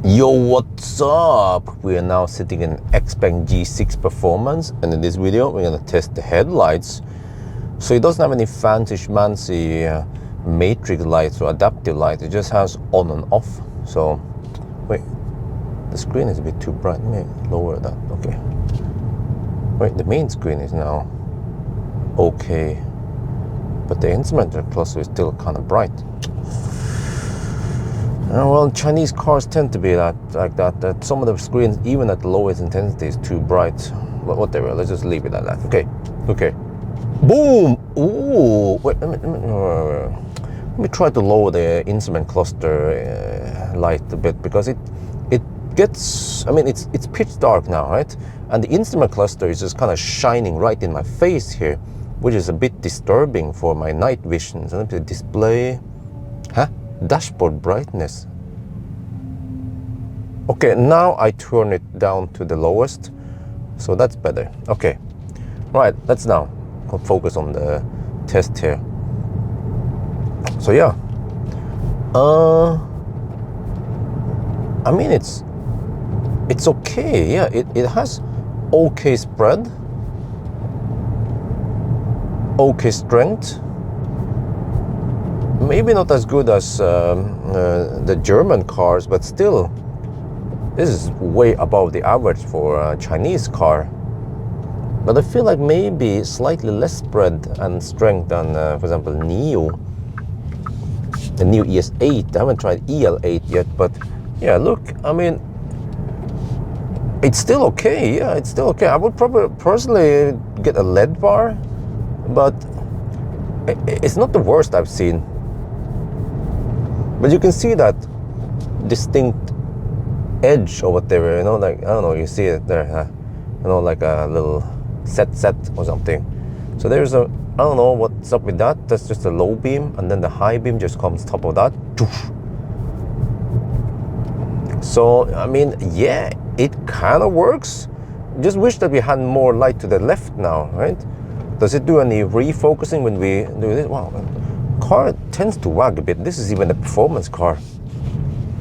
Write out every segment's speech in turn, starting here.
Yo, what's up? We are now sitting in Xpeng G6 performance, and in this video we're gonna test the headlights. So it doesn't have any fancy schmancy matrix lights or adaptive light. It just has on and off. So wait, the screen is a bit too bright. Let me lower that. Okay. Wait, the main screen is now okay, but the instrument cluster is still kind of bright. Well, Chinese cars tend to be like that. That some of the screens, even at the lowest intensity, is too bright. But whatever, let's just leave it at that. Okay. Boom! Ooh! Wait, let me try to lower the instrument cluster light a bit, because it gets. I mean, it's pitch dark now, right? And the instrument cluster is just kind of shining right in my face here, which is a bit disturbing for my night vision. So let me display. Dashboard brightness. Okay, now I turn it down to the lowest, so that's better. Okay, right, let's now focus on the test here. So yeah, I mean it's okay. Yeah, it has okay spread, okay strength. Maybe not as good as the German cars, but still, this is way above the average for a Chinese car. But I feel like maybe slightly less spread and strength than, for example, NIO, the new ES8. I haven't tried EL8 yet, but yeah, look, I mean, it's still okay. Yeah, it's still okay. I would probably personally get a LED bar, but it's not the worst I've seen. But you can see that distinct edge over there, you know, like, I don't know, you see it there, you know, like a little set or something. So there's a, I don't know what's up with that. That's just a low beam, and then the high beam just comes top of that. So, I mean, yeah, it kind of works. Just wish that we had more light to the left now, right? Does it do any refocusing when we do this? Wow. Car tends to wag a bit. This is even a performance car,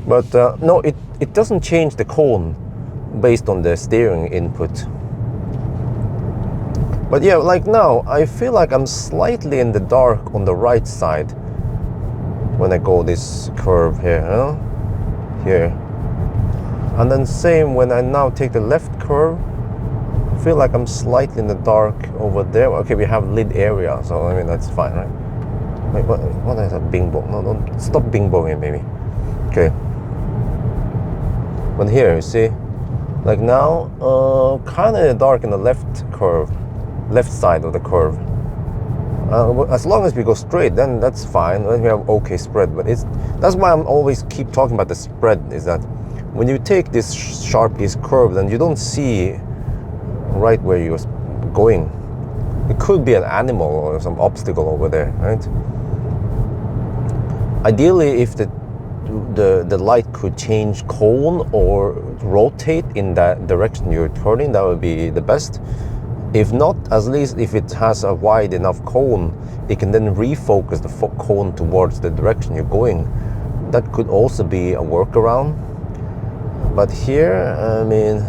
but no, it doesn't change the cone based on the steering input. But yeah, like now I feel like I'm slightly in the dark on the right side when I go this curve here, you know? Here, and then same when I now take the left curve, I feel like I'm slightly in the dark over there. Okay, we have lid area, so I mean that's fine, right? Wait, what is that bing bong? No, don't stop bing bonging, baby. Okay. But here, you see, like now, kind of dark in the left curve, left side of the curve. As long as we go straight, then that's fine. Then we have okay spread. But that's why I'm always keep talking about the spread. Is that when you take this sharpish curve, then you don't see right where you're going. It could be an animal or some obstacle over there, right? Ideally, if the light could change cone or rotate in that direction you're turning, that would be the best. If not, at least if it has a wide enough cone, it can then refocus the cone towards the direction you're going. That could also be a workaround. But here, I mean,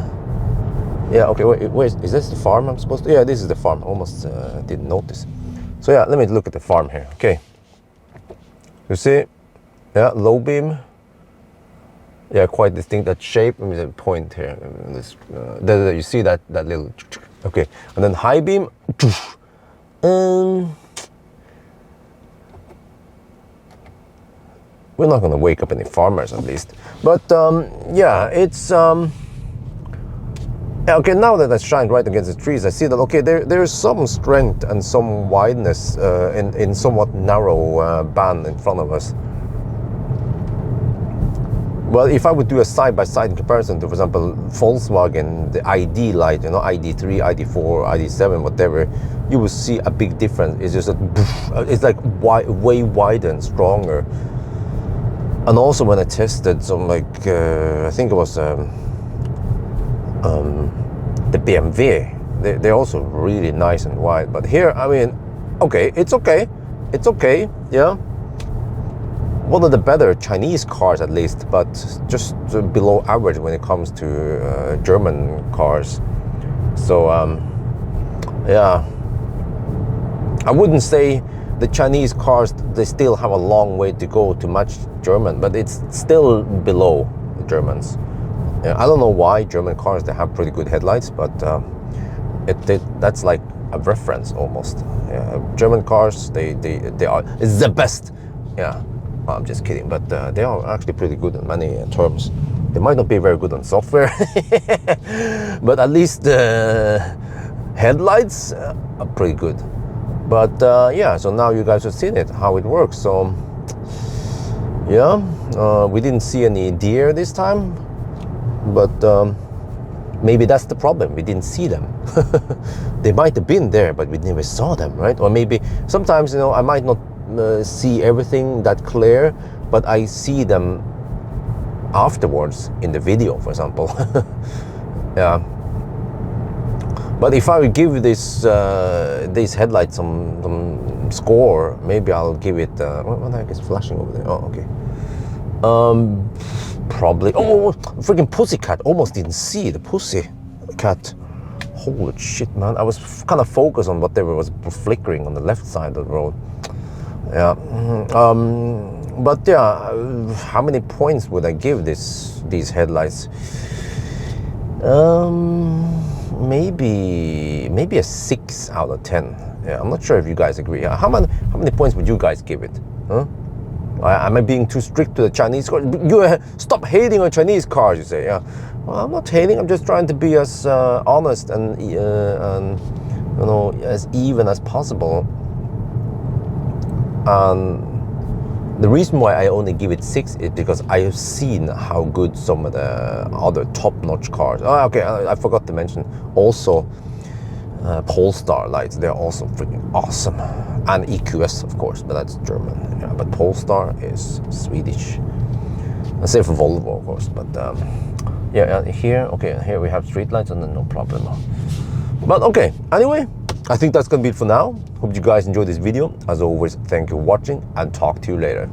yeah, okay, wait, is this the farm I'm supposed to? Yeah, this is the farm. Almost didn't notice. So yeah, let me look at the farm here. Okay. You see, yeah, low beam. Yeah, quite distinct, that shape. Let me point here. You see that little, okay. And then high beam. We're not gonna wake up any farmers at least. But yeah, it's okay, now that I shine right against the trees, I see that, okay, there is some strength and some wideness in somewhat narrow band in front of us. Well, if I would do a side-by-side comparison to, for example, Volkswagen, the ID light, you know, ID3, ID4, ID7, whatever, you will see a big difference. It's just it's like way wider and stronger. And also when I tested some, like, I think it was the BMW, they're also really nice and wide. But here, I mean, okay, it's okay, yeah. one of the better Chinese cars at least, but just below average when it comes to German cars. So yeah, I wouldn't say the Chinese cars, they still have a long way to go to match German, but it's still below the Germans. I don't know why German cars, they have pretty good headlights, but that's like a reference almost. German cars, they are, it's the best. Yeah, I'm just kidding, but they are actually pretty good in many terms. They might not be very good on software, but at least the headlights are pretty good. But yeah, so now you guys have seen it, how it works. So yeah, we didn't see any deer this time, but maybe that's the problem. We didn't see them. They might have been there, but we never saw them, right? Or maybe sometimes, you know, I might not see everything that clear, but I see them afterwards in the video, for example. Yeah. But if I would give this these headlights some score, maybe I'll give it. What the heck is flashing over there? Oh, okay. Probably. Oh, freaking pussycat! Almost didn't see the pussy cat. Holy shit, man! I was kind of focused on whatever was flickering on the left side of the road. Yeah. But yeah, how many points would I give these headlights? Maybe a 6 out of 10. Yeah, I'm not sure if you guys agree. How many points would you guys give it? Huh? Am I being too strict to the Chinese cars? You stop hating on Chinese cars, you say. Yeah. Well, I'm not hating. I'm just trying to be as honest and you know, as even as possible. And the reason why I only give it 6 is because I have seen how good some of the other top-notch cars. Oh, okay, I forgot to mention also Polestar lights. They're also freaking awesome, and EQS, of course, but that's German. Yeah, but Polestar is Swedish. I say for Volvo, of course, but yeah, here we have street lights, and then no problem. But okay, anyway, I think that's gonna be it for now. Hope you guys enjoyed this video. As always, thank you for watching, and talk to you later.